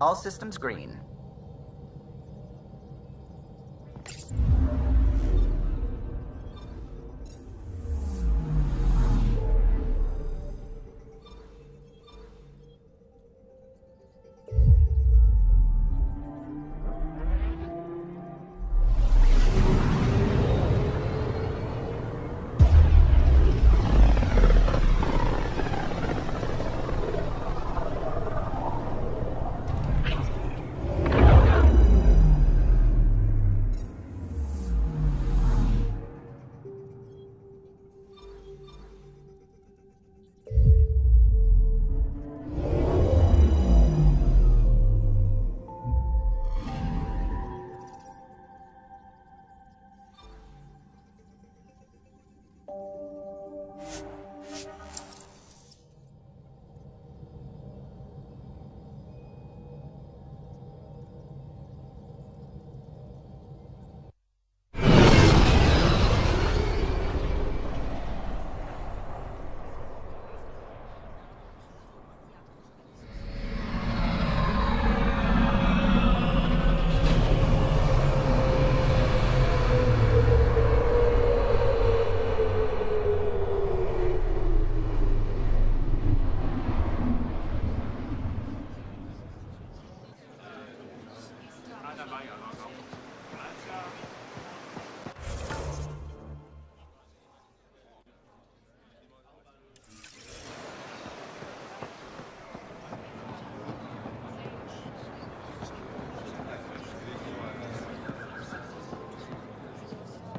All systems green.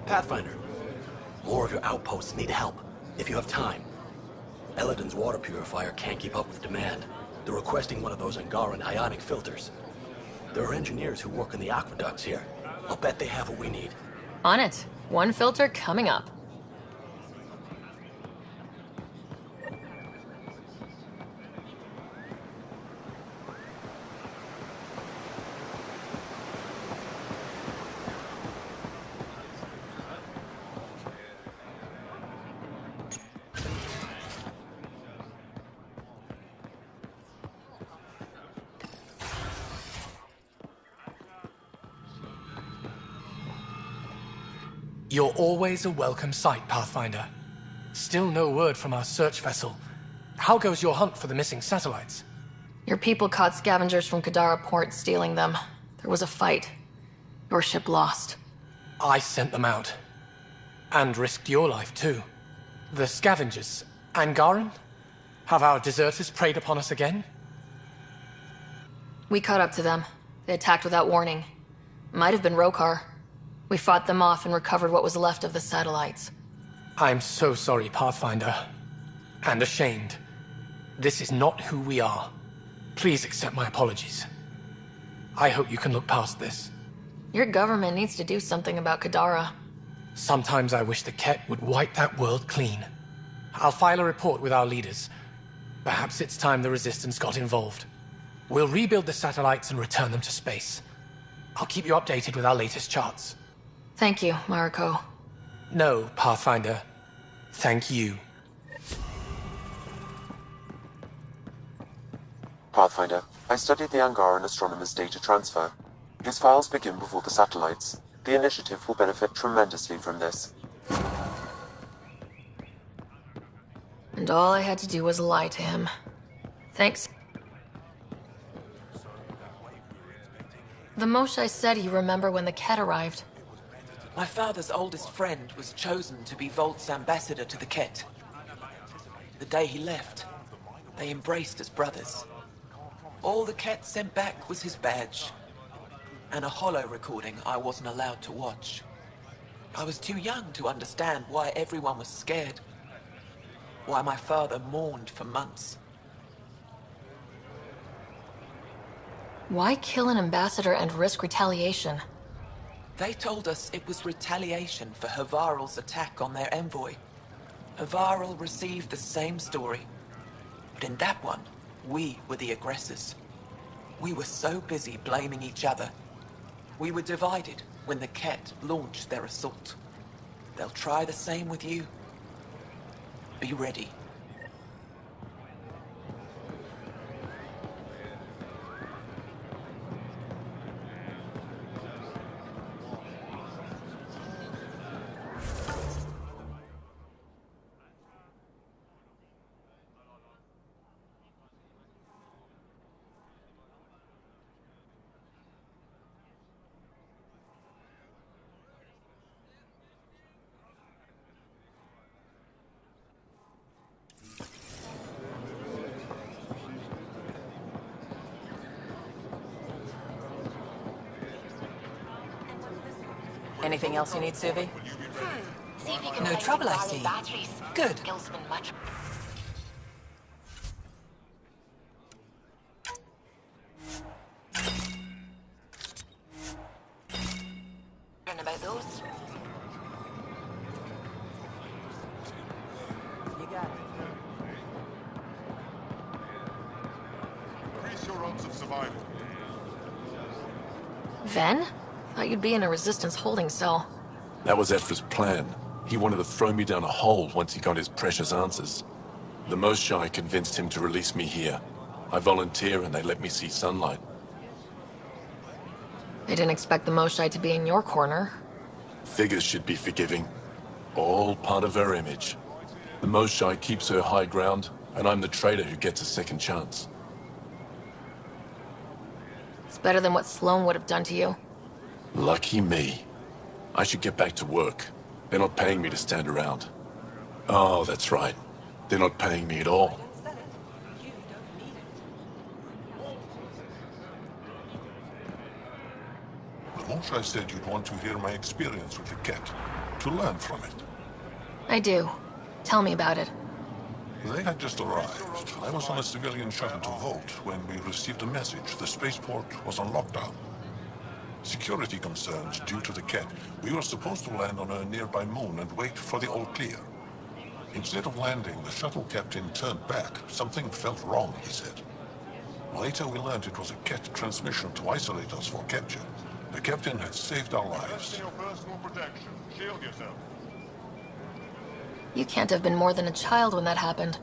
Pathfinder, more of your outposts need help, if you have time. Eladin's water purifier can't keep up with demand. They're requesting one of those Angaran ionic filters. There are engineers who work in the aqueducts here. I'll bet they have what we need. On it. One filter coming up. You're always a welcome sight, Pathfinder. Still no word from our search vessel. How goes your hunt for the missing satellites? Your people caught scavengers from Kadara port stealing them. There was a fight. Your ship lost. I sent them out. And risked your life, too. The scavengers, Angaran? Have our deserters preyed upon us again? We caught up to them. They attacked without warning. Might have been Rokar. We fought them off and recovered what was left of the satellites. I'm so sorry, Pathfinder. And ashamed. This is not who we are. Please accept my apologies. I hope you can look past this. Your government needs to do something about Kadara. Sometimes I wish the Ket would wipe that world clean. I'll file a report with our leaders. Perhaps it's time the Resistance got involved. We'll rebuild the satellites and return them to space. I'll keep you updated with our latest charts. Thank you, Mariko. No, Pathfinder. Thank you. Pathfinder, I studied the Angaran astronomers' data transfer. His files begin before the satellites. The initiative will benefit tremendously from this. And all I had to do was lie to him. Thanks. The Moshai said you remember when the Ket arrived. My father's oldest friend was chosen to be Volt's ambassador to the Ket. The day he left, they embraced as brothers. All the Ket sent back was his badge, and a holo recording I wasn't allowed to watch. I was too young to understand why everyone was scared, why my father mourned for months. Why kill an ambassador and risk retaliation? They told us it was retaliation for Havarl's attack on their envoy. Havarl received the same story, but in that one, we were the aggressors. We were so busy blaming each other. We were divided when the Ket launched their assault. They'll try the same with you. Be ready. Anything else you need, Suvi? See if you can No find trouble, I some see. batteries. Good. Gilsman much. About those? You got it. Increase your odds of survival. Ven? Thought you'd be in a resistance holding cell. That was Ephra's plan. He wanted to throw me down a hole once he got his precious answers. The Moshae convinced him to release me here. I volunteer and they let me see sunlight. I didn't expect the Moshae to be in your corner. Figures should be forgiving. All part of her image. The Moshae keeps her high ground, and I'm the traitor who gets a second chance. It's better than what Sloane would have done to you. Lucky me. I should get back to work. They're not paying me to stand around. Oh, that's right. They're not paying me at all. The Moshae said you'd want to hear my experience with the cat, to learn from it. I do. Tell me about it. They had just arrived. I was on a civilian shuttle to Volt when we received a message. The spaceport was on lockdown. Security concerns due to the cat. We were supposed to land on a nearby moon and wait for the all clear. Instead of landing, the shuttle captain turned back. Something felt wrong, he said. Later we learned it was a cat transmission to isolate us for capture. The captain had saved our lives. Your personal protection. Shield yourself. You can't have been more than a child when that happened.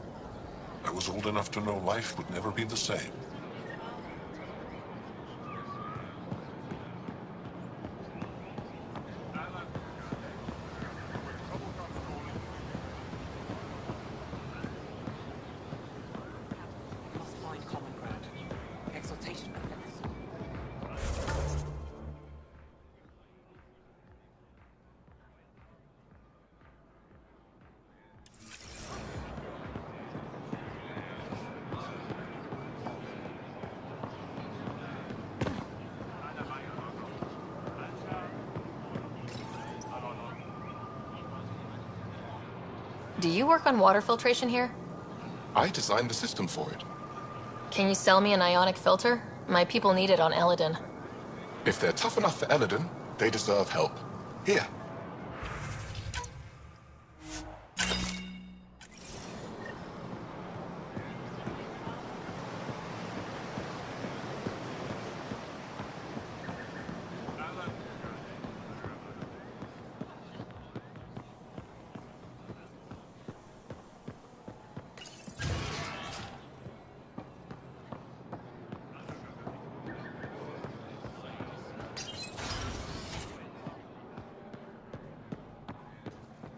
I was old enough to know life would never be the same. Must find common ground. Exaltation effects. Do you work on water filtration here? I designed the system for it. Can you sell me an ionic filter? My people need it on Eladin. If they're tough enough for Eladin, they deserve help. Here.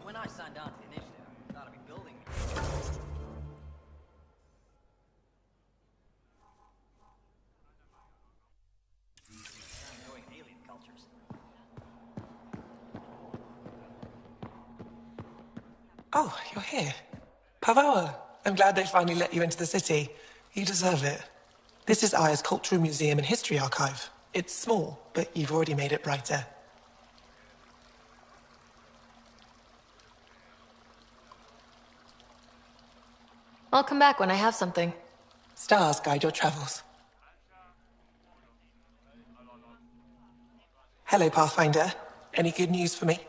When I signed on to the initiative, I thought I'd be building. Knowing alien cultures. Oh, you're here. Pavoa. I'm glad they finally let you into the city. You deserve it. This is Aya's Cultural Museum and History Archive. It's small, but you've already made it brighter. I'll come back when I have something. Stars guide your travels. Hello, Pathfinder. Any good news for me?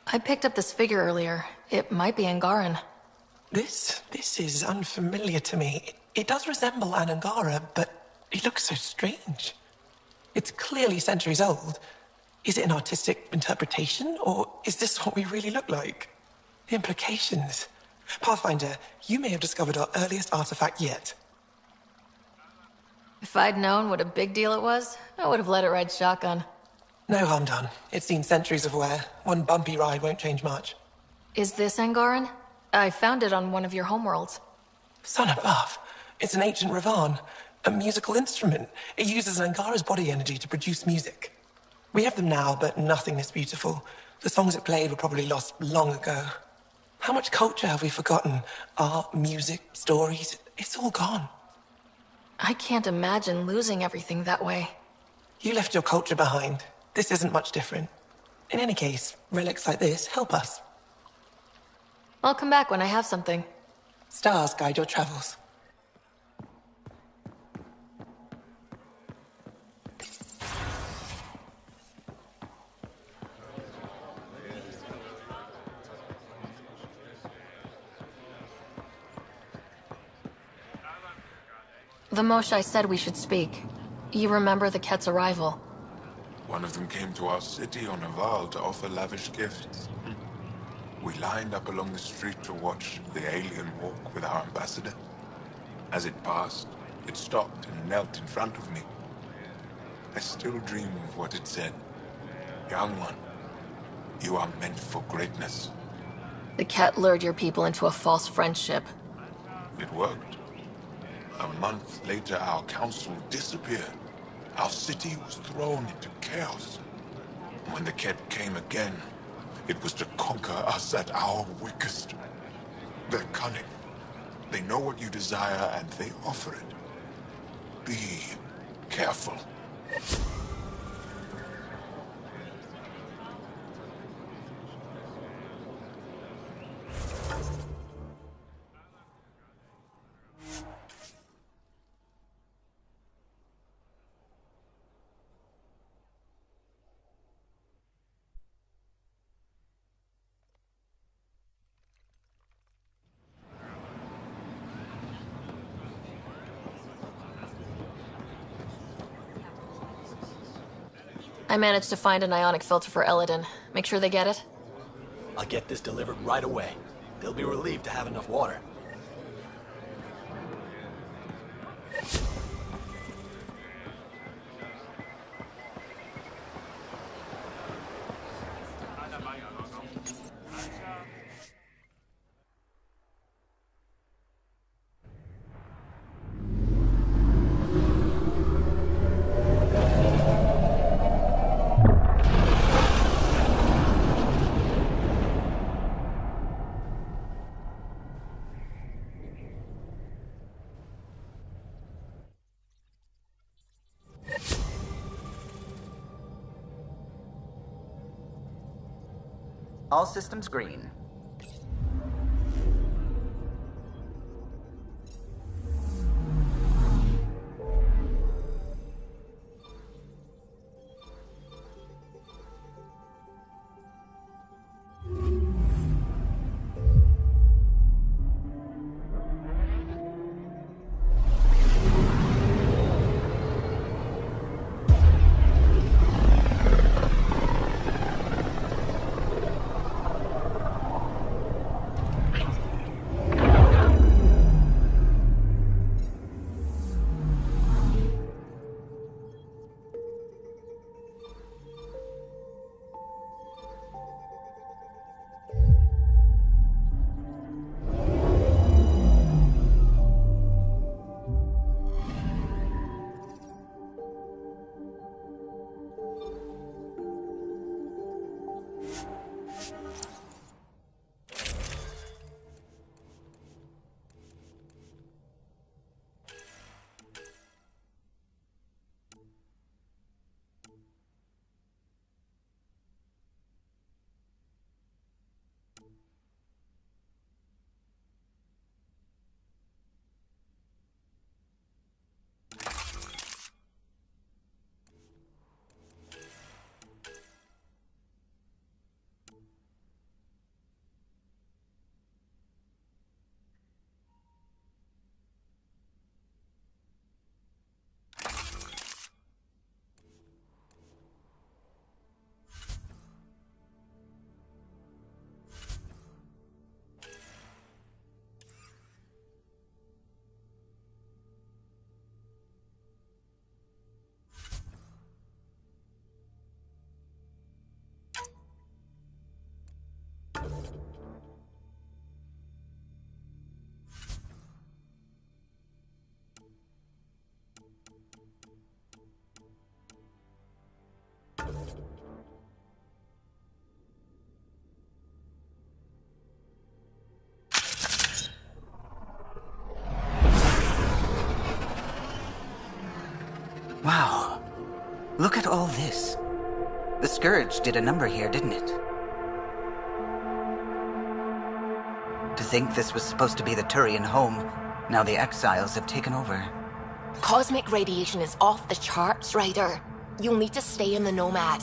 I picked up this figure earlier. It might be Angaran. This is unfamiliar to me. It does resemble an Angara, but it looks so strange. It's clearly centuries old. Is it an artistic interpretation, or is this what we really look like? The implications. Pathfinder, you may have discovered our earliest artifact yet. If I'd known what a big deal it was, I would have let it ride shotgun. No harm done. It's seen centuries of wear. One bumpy ride won't change much. Is this Angaran? I found it on one of your homeworlds. Son above. It's an ancient Ravan. A musical instrument. It uses Angara's body energy to produce music. We have them now, but nothing this beautiful. The songs it played were probably lost long ago. How much culture have we forgotten? Art, music, stories, it's all gone. I can't imagine losing everything that way. You left your culture behind. This isn't much different. In any case, relics like this help us. I'll come back when I have something. Stars guide your travels. The Moshai said we should speak. You remember the Ket's arrival? One of them came to our city on a Val to offer lavish gifts. We lined up along the street to watch the alien walk with our ambassador. As it passed, it stopped and knelt in front of me. I still dream of what it said. Young one, you are meant for greatness. The Ket lured your people into a false friendship. It worked. A month later, our council disappeared. Our city was thrown into chaos. When the Ket came again, it was to conquer us at our weakest. They're cunning. They know what you desire and they offer it. Be careful. I managed to find an ionic filter for Eladin. Make sure they get it. I'll get this delivered right away. They'll be relieved to have enough water. All systems green. The Scourge did a number here, didn't it? To think this was supposed to be the Turian home, now the exiles have taken over. Cosmic radiation is off the charts, Ryder. You'll need to stay in the Nomad.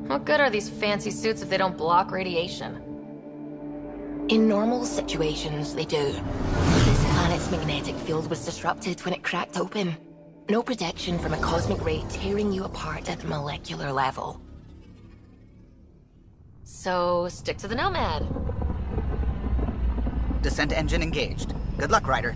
What good are these fancy suits if they don't block radiation? In normal situations, they do. This planet's magnetic field was disrupted when it cracked open. No protection from a cosmic ray tearing you apart at the molecular level. So, stick to the Nomad. Descent engine engaged. Good luck, Ryder.